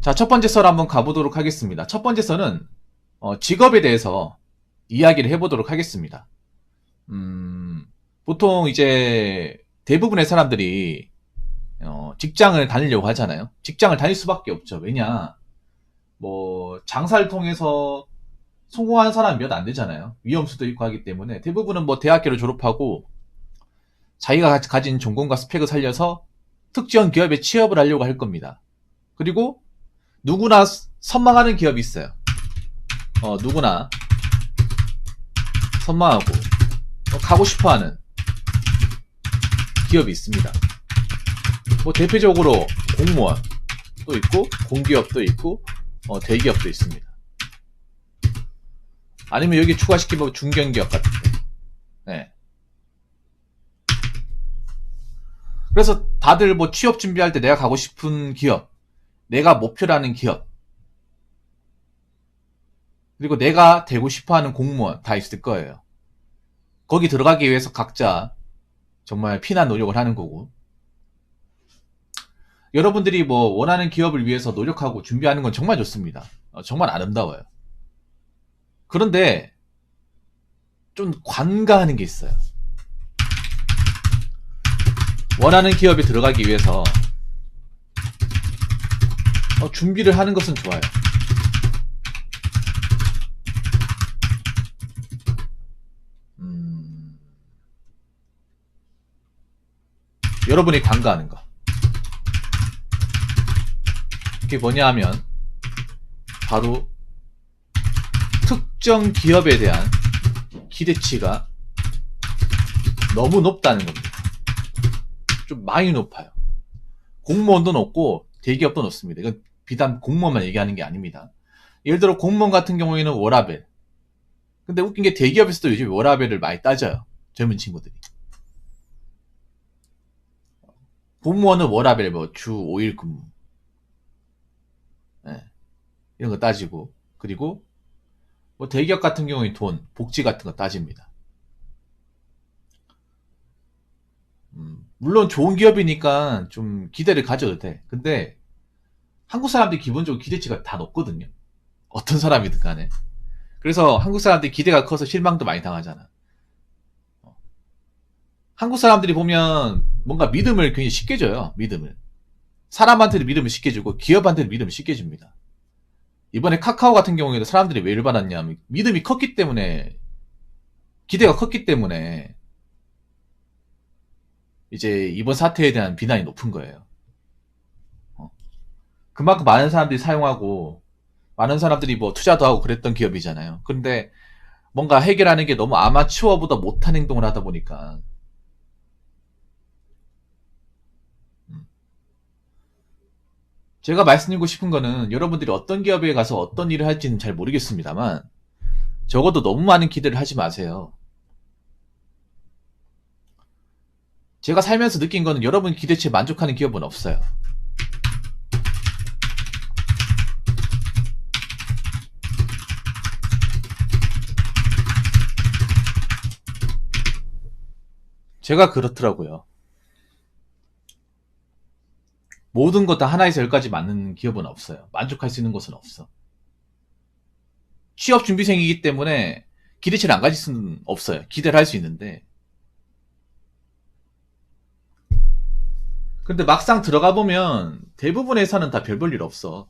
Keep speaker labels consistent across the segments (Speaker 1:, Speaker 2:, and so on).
Speaker 1: 자, 첫 번째 썰 한번 가보도록 하겠습니다. 첫 번째 썰은 직업에 대해서 이야기를 해보도록 하겠습니다. 보통 이제 대부분의 사람들이 직장을 다니려고 하잖아요. 직장을 다닐 수밖에 없죠. 왜냐, 뭐 장사를 통해서 성공한 사람이 몇 안 되잖아요. 위험수도 있고 하기 때문에 대부분은 뭐 대학교를 졸업하고 자기가 가진 전공과 스펙을 살려서 특정 기업에 취업을 하려고 할 겁니다. 그리고 누구나 선망하는 기업이 있어요. 누구나 선망하고 가고 싶어하는 기업이 있습니다. 뭐 대표적으로 공무원도 있고 공기업도 있고 대기업도 있습니다. 아니면 여기 추가시키면 중견기업 같은 데. 네. 그래서 다들 뭐 취업 준비할 때 내가 가고 싶은 기업, 내가 목표라는 기업, 그리고 내가 되고 싶어하는 공무원 다 있을 거예요. 거기 들어가기 위해서 각자 정말 피난 노력을 하는 거고, 여러분들이 뭐 원하는 기업을 위해서 노력하고 준비하는 건 정말 좋습니다. 정말 아름다워요. 그런데 좀 관가하는 게 있어요. 원하는 기업에 들어가기 위해서 준비를 하는 것은 좋아요. 여러분이 관가하는 거. 그게 뭐냐 하면 바로 특정 기업에 대한 기대치가 너무 높다는 겁니다. 좀 많이 높아요. 공무원도 높고 대기업도 높습니다. 이건 비단 공무원만 얘기하는 게 아닙니다. 예를 들어 공무원 같은 경우에는 워라밸. 근데 웃긴 게 대기업에서도 요즘 워라밸을 많이 따져요. 젊은 친구들이. 공무원은 워라밸 뭐 주 5일 근무. 네. 이런 거 따지고, 그리고 뭐 대기업 같은 경우에 돈, 복지 같은 거 따집니다. 물론 좋은 기업이니까 좀 기대를 가져도 돼. 근데 한국 사람들이 기본적으로 기대치가 다 높거든요. 어떤 사람이든 간에. 그래서 한국 사람들이 기대가 커서 실망도 많이 당하잖아. 한국 사람들이 보면 뭔가 믿음을 굉장히 쉽게 줘요. 믿음을. 사람한테도 믿음을 쉽게 주고 기업한테도 믿음을 쉽게 줍니다. 이번에 카카오 같은 경우에도 사람들이 왜 열받았냐면 믿음이 컸기 때문에, 기대가 컸기 때문에 이제 이번 사태에 대한 비난이 높은 거예요. 그만큼 많은 사람들이 사용하고 많은 사람들이 뭐 투자도 하고 그랬던 기업이잖아요. 그런데 뭔가 해결하는 게 너무 아마추어보다 못한 행동을 하다 보니까 제가 말씀드리고 싶은 거는, 여러분들이 어떤 기업에 가서 어떤 일을 할지는 잘 모르겠습니다만 적어도 너무 많은 기대를 하지 마세요. 제가 살면서 느낀 거는 여러분 기대치에 만족하는 기업은 없어요. 제가 그렇더라고요. 모든 것 다 하나에서 열까지 맞는 기업은 없어요. 만족할 수 있는 곳은 없어. 취업 준비생이기 때문에 기대치를 안 가질 수는 없어요. 기대를 할 수 있는데. 근데 막상 들어가 보면 대부분의 회사는 다 별 볼 일 없어.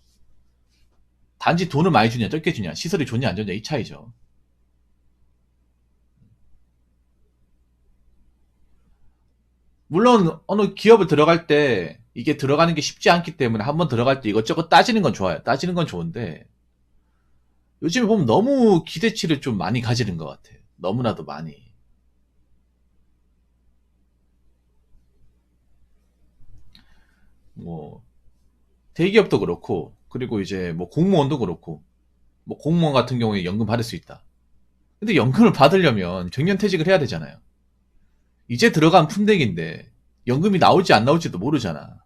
Speaker 1: 단지 돈을 많이 주냐 적게 주냐, 시설이 좋냐 안 좋냐 이 차이죠. 물론 어느 기업을 들어갈 때 이게 들어가는 게 쉽지 않기 때문에 한번 들어갈 때 이것저것 따지는 건 좋아요. 따지는 건 좋은데 요즘에 보면 너무 기대치를 좀 많이 가지는 것 같아요. 너무나도 많이. 뭐 대기업도 그렇고, 그리고 이제 뭐 공무원도 그렇고, 뭐 공무원 같은 경우에 연금 받을 수 있다. 근데 연금을 받으려면 정년퇴직을 해야 되잖아요. 이제 들어간 푼대기인데 연금이 나올지 안 나올지도 모르잖아.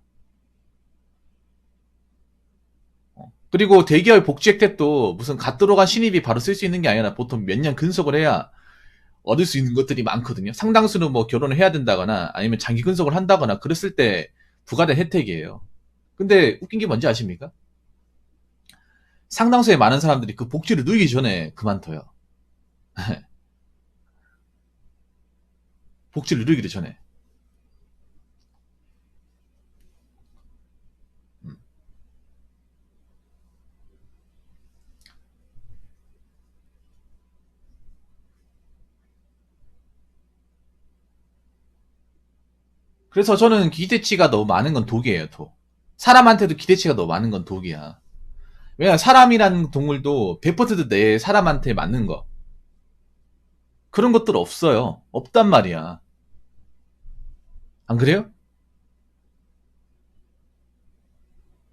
Speaker 1: 그리고 대기업의 복지 혜택도 무슨 갓 들어간 신입이 바로 쓸 수 있는 게 아니라 보통 몇 년 근속을 해야 얻을 수 있는 것들이 많거든요. 상당수는 뭐 결혼을 해야 된다거나 아니면 장기 근속을 한다거나 그랬을 때 부과된 혜택이에요. 근데 웃긴 게 뭔지 아십니까? 상당수의 많은 사람들이 그 복지를 누리기 전에 그만둬요. 복지를 누리기 전에. 음. 그래서 저는 기대치가 너무 많은 건 독이에요, 독. 사람한테도 기대치가 너무 많은 건 독이야. 왜냐면 사람이라는 동물도 100%내 사람한테 맞는 거. 그런 것들 없어요. 없단 말이야. 안 그래요?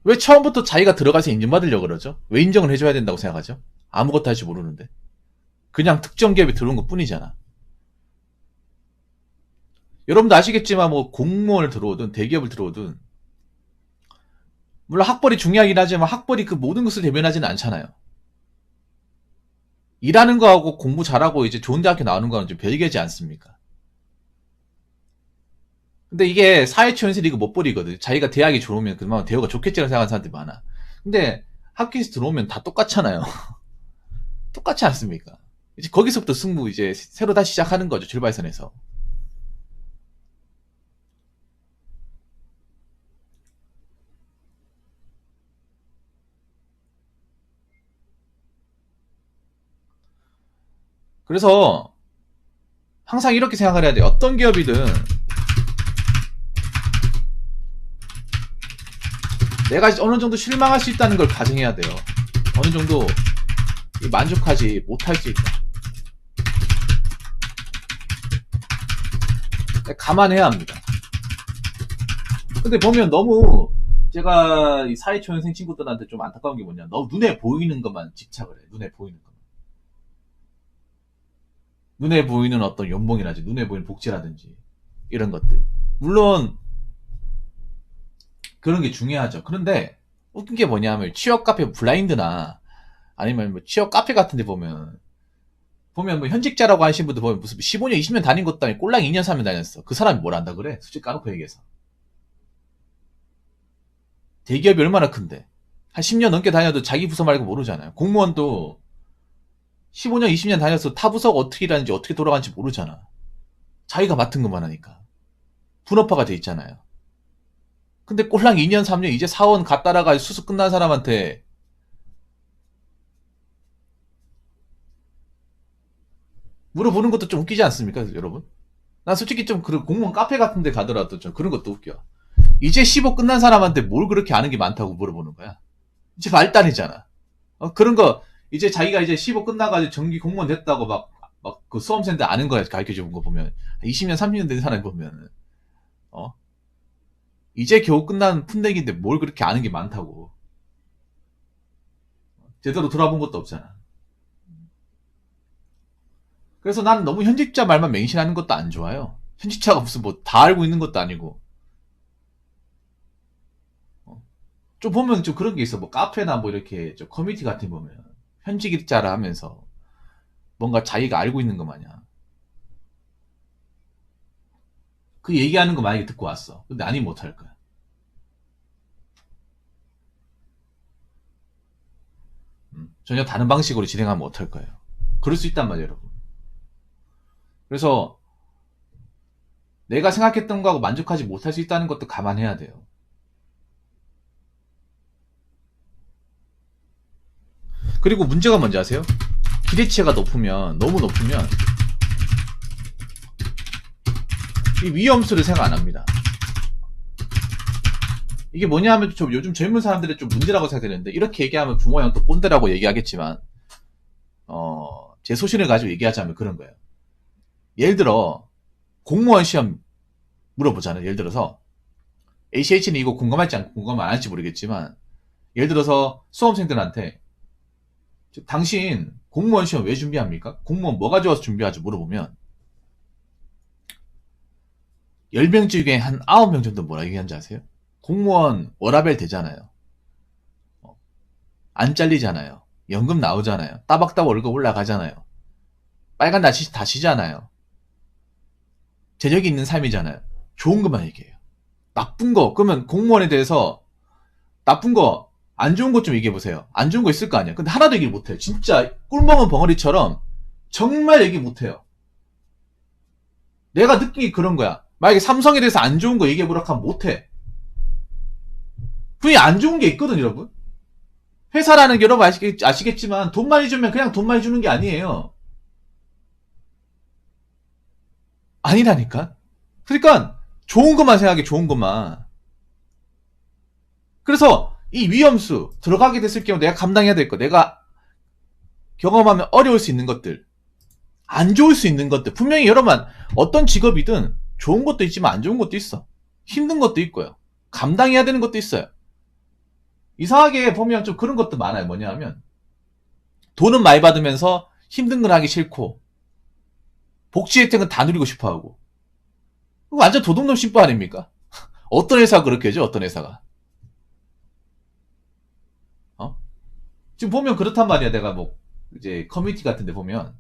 Speaker 1: 왜 처음부터 자기가 들어가서 인정받으려고 그러죠? 왜 인정을 해줘야 된다고 생각하죠? 아무것도 할 줄 모르는데. 그냥 특정 기업에 들어온 것 뿐이잖아. 여러분도 아시겠지만 뭐 공무원을 들어오든 대기업을 들어오든 물론 학벌이 중요하긴 하지만 학벌이 그 모든 것을 대변하지는 않잖아요. 일하는 거하고 공부 잘하고 이제 좋은 대학교 나오는 거는 좀 별개지 않습니까? 근데 이게 사회초년생 이거 못 버리거든. 자기가 대학이 좋으면 그만 대우가 좋겠지라고 생각하는 사람들이 많아. 근데 학교에서 들어오면 다 똑같잖아요. 똑같지 않습니까? 이제 거기서부터 승부 이제 새로 다시 시작하는 거죠. 출발선에서. 그래서 항상 이렇게 생각을 해야 돼. 어떤 기업이든 내가 어느 정도 실망할 수 있다는 걸 가정해야 돼요. 어느 정도 만족하지 못할 수 있다. 감안해야 합니다. 근데 보면 너무 제가 이 사회초년생 친구들한테 좀 안타까운 게 뭐냐. 너무 눈에 보이는 것만 집착을 해. 눈에 보이는 것만. 눈에 보이는 어떤 연봉이라든지 눈에 보이는 복지라든지 이런 것들. 물론 그런 게 중요하죠. 그런데 웃긴 게 뭐냐면 취업 카페 블라인드나 아니면 뭐 취업 카페 같은 데 보면 뭐 현직자라고 하신 분들 보면 무슨 15년 20년 다닌 것도 아니고 꼴랑 2년 3년 다녔어. 그 사람이 뭘 안다 그래? 솔직히 까놓고 얘기해서. 대기업이 얼마나 큰데. 한 10년 넘게 다녀도 자기 부서 말고 모르잖아요. 공무원도 15년 20년 다녀서 타 부서가 어떻게 일하는지 어떻게 돌아가는지 모르잖아. 자기가 맡은 것만 하니까. 분업화가 돼 있잖아요. 근데 꼴랑 2년 3년 이제 사원 갔다라가 수습 끝난 사람한테 물어보는 것도 좀 웃기지 않습니까, 여러분? 난 솔직히 좀 그런 공무원 카페 같은 데 가더라도 좀 그런 것도 웃겨. 이제 15 끝난 사람한테 뭘 그렇게 아는 게 많다고 물어보는 거야. 이제 말단이잖아. 그런 거, 이제 자기가 이제 15 끝나가지고 정기 공무원 됐다고 막 그 수험생들 아는 거 가르쳐 주는 거 보면, 20년, 30년 된 사람 보면, 어? 이제 겨우 끝난 푼대기인데 뭘 그렇게 아는 게 많다고. 제대로 돌아본 것도 없잖아. 그래서 난 너무 현직자 말만 맹신하는 것도 안 좋아요. 현직자가 무슨 뭐 다 알고 있는 것도 아니고. 좀 보면 좀 그런 게 있어. 뭐 카페나 뭐 이렇게 좀 커뮤니티 같은 거 보면 현직자라 하면서 뭔가 자기가 알고 있는 거 마냥 그 얘기하는 거 만약에 듣고 왔어. 근데 아니면 못할 거야. 전혀 다른 방식으로 진행하면 어떨 거예요. 그럴 수 있단 말이에요, 여러분. 그래서 내가 생각했던 거하고 만족하지 못할 수 있다는 것도 감안해야 돼요. 그리고 문제가 뭔지 아세요? 기대치가 높으면, 너무 높으면 이 위험수를 생각 안 합니다. 이게 뭐냐 하면 좀 요즘 젊은 사람들의 좀 문제라고 생각되는데, 이렇게 얘기하면 부모 형 또 꼰대라고 얘기하겠지만, 제 소신을 가지고 얘기하자면 그런 거예요. 예를 들어 공무원 시험 물어보잖아요. 예를 들어서 ACH는 이거 공감할지 안 공감 안 할지 모르겠지만, 예를 들어서 수험생들한테 당신 공무원 시험 왜 준비합니까? 공무원 뭐가 좋아서 준비하죠? 물어보면 10명 중에 한 9명 정도 뭐라 얘기하는지 아세요? 공무원 워라밸 되잖아요. 안 잘리잖아요. 연금 나오잖아요. 따박따박 월급 올라가잖아요. 빨간 다 쉬잖아요. 재력이 있는 삶이잖아요. 좋은 것만 얘기해요. 나쁜 거, 그러면 공무원에 대해서 나쁜 거 안 좋은 것 좀 얘기해보세요. 안 좋은 거 있을 거 아니야. 근데 하나도 얘기를 못해요. 진짜 꿀먹은 벙어리처럼 정말 얘기 못해요. 내가 느낀 게 그런 거야. 만약에 삼성에 대해서 안 좋은 거 얘기해보라 하면 못해. 분명히 안 좋은 게 있거든, 여러분. 회사라는 게 여러분 아시겠지만 돈 많이 주면 그냥 돈 많이 주는 게 아니에요. 아니라니까. 그러니까 좋은 것만 생각해, 좋은 것만. 그래서 이 위험수 들어가게 됐을 경우 내가 감당해야 될 거, 내가 경험하면 어려울 수 있는 것들, 안 좋을 수 있는 것들. 분명히 여러분 어떤 직업이든 좋은 것도 있지만 안 좋은 것도 있어. 힘든 것도 있고요. 감당해야 되는 것도 있어요. 이상하게 보면 좀 그런 것도 많아요. 뭐냐 하면 돈은 많이 받으면서 힘든 걸 하기 싫고 복지 혜택은 다 누리고 싶어하고. 완전 도둑놈 심보 아닙니까? 어떤 회사가 그렇게 해줘? 어떤 회사가. 지금 보면 그렇단 말이야. 내가 뭐 이제 커뮤니티 같은 데 보면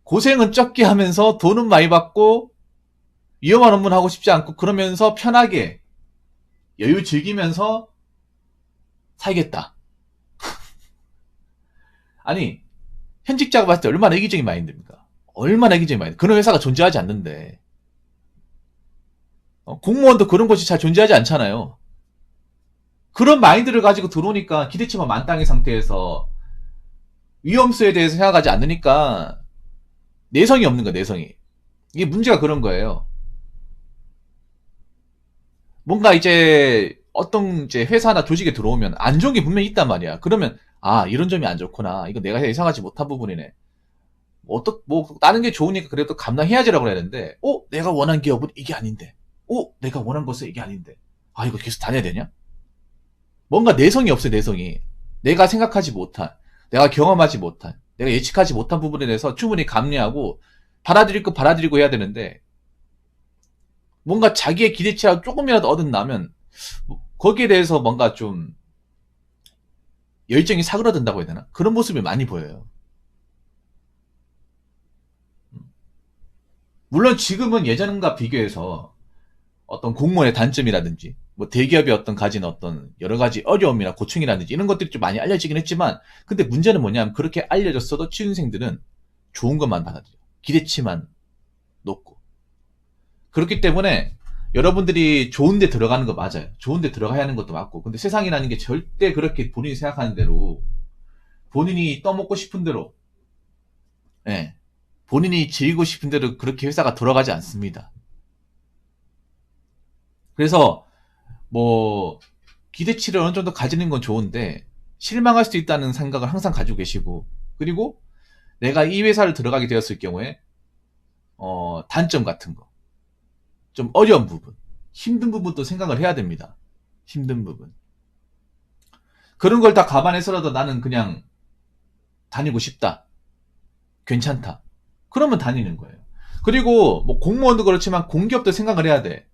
Speaker 1: 고생은 적게 하면서 돈은 많이 받고 위험한 업무는 하고 싶지 않고 그러면서 편하게 여유 즐기면서 살겠다. 아니 현직자가 봤을 때 얼마나 이기적인 마인드입니까? 얼마나 이기적인 마인드. 그런 회사가 존재하지 않는데 공무원도 그런 것이 잘 존재하지 않잖아요. 그런 마인드를 가지고 들어오니까 기대치만 만땅의 상태에서 위험수에 대해서 생각하지 않으니까 내성이 없는 거야. 내성이. 이게 문제가 그런 거예요. 뭔가 이제 어떤 이제 회사나 조직에 들어오면 안 좋은 게 분명히 있단 말이야. 그러면 아 이런 점이 안 좋구나. 이거 내가 예상하지 못한 부분이네. 뭐 다른 게 좋으니까 그래도 감당해야지라고 해야 되는데 내가 원한 기업은 이게 아닌데 내가 원한 것은 이게 아닌데 아 이거 계속 다녀야 되냐? 뭔가 내성이 없어요. 내성이. 내가 생각하지 못한, 내가 경험하지 못한, 내가 예측하지 못한 부분에 대해서 충분히 감내하고 받아들일 거 받아들이고 해야 되는데 뭔가 자기의 기대치하고 조금이라도 얻은다면 거기에 대해서 뭔가 좀 열정이 사그라든다고 해야 되나? 그런 모습이 많이 보여요. 물론 지금은 예전과 비교해서 어떤 공무원의 단점이라든지 뭐 대기업이 어떤 가진 어떤 여러 가지 어려움이나 고충이라든지 이런 것들이 좀 많이 알려지긴 했지만 근데 문제는 뭐냐면 그렇게 알려졌어도 취준생들은 좋은 것만 받아들여. 기대치만 높고. 그렇기 때문에 여러분들이 좋은 데 들어가는 거 맞아요. 좋은 데 들어가야 하는 것도 맞고. 근데 세상이라는 게 절대 그렇게 본인이 생각하는 대로 본인이 떠먹고 싶은 대로 예, 본인이 즐기고 싶은 대로 그렇게 회사가 돌아가지 않습니다. 그래서 뭐 기대치를 어느 정도 가지는 건 좋은데 실망할 수도 있다는 생각을 항상 가지고 계시고 그리고 내가 이 회사를 들어가게 되었을 경우에 단점 같은 거 좀 어려운 부분 힘든 부분도 생각을 해야 됩니다. 힘든 부분 그런 걸 다 감안해서라도 나는 그냥 다니고 싶다. 괜찮다. 그러면 다니는 거예요. 그리고 뭐 공무원도 그렇지만 공기업도 생각을 해야 돼.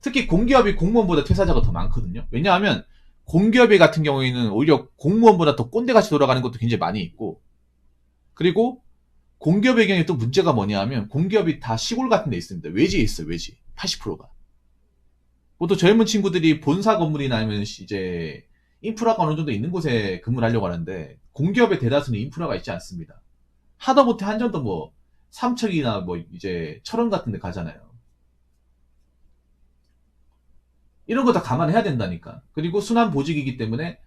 Speaker 1: 특히 공기업이 공무원보다 퇴사자가 더 많거든요. 왜냐하면 공기업이 같은 경우에는 오히려 공무원보다 더 꼰대같이 돌아가는 것도 굉장히 많이 있고 그리고 공기업의 경우에 또 문제가 뭐냐 하면 공기업이 다 시골 같은 데 있습니다. 외지에 있어요. 외지. 80%가. 보통 젊은 친구들이 본사 건물이나 아니면 이제 인프라가 어느 정도 있는 곳에 근무를 하려고 하는데 공기업의 대다수는 인프라가 있지 않습니다. 하다못해 한전도 뭐 삼척이나 뭐 이제 철원 같은 데 가잖아요. 이런 거 다 감안해야 된다니까. 그리고 순환 보직이기 때문에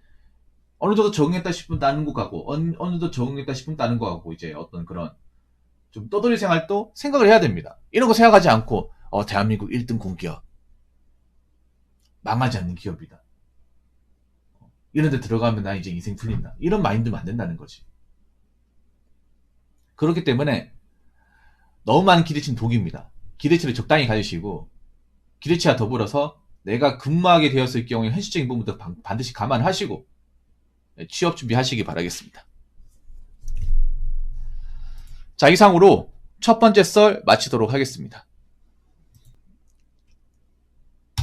Speaker 1: 어느 정도 적응했다 싶으면 다른 곳 가고 어느 정도 적응했다 싶으면 다른 곳 가고 이제 어떤 그런 좀 떠돌이 생활도 생각을 해야 됩니다. 이런 거 생각하지 않고 대한민국 1등 공기업 망하지 않는 기업이다. 이런 데 들어가면 나 이제 인생 풀린다. 이런 마인드면 안 된다는 거지. 그렇기 때문에 너무 많은 기대치는 독입니다. 기대치를 적당히 가지시고 기대치와 더불어서 내가 근무하게 되었을 경우에 현실적인 부분도 반드시 감안하시고 취업 준비하시기 바라겠습니다. 자, 이상으로 첫 번째 썰 마치도록 하겠습니다.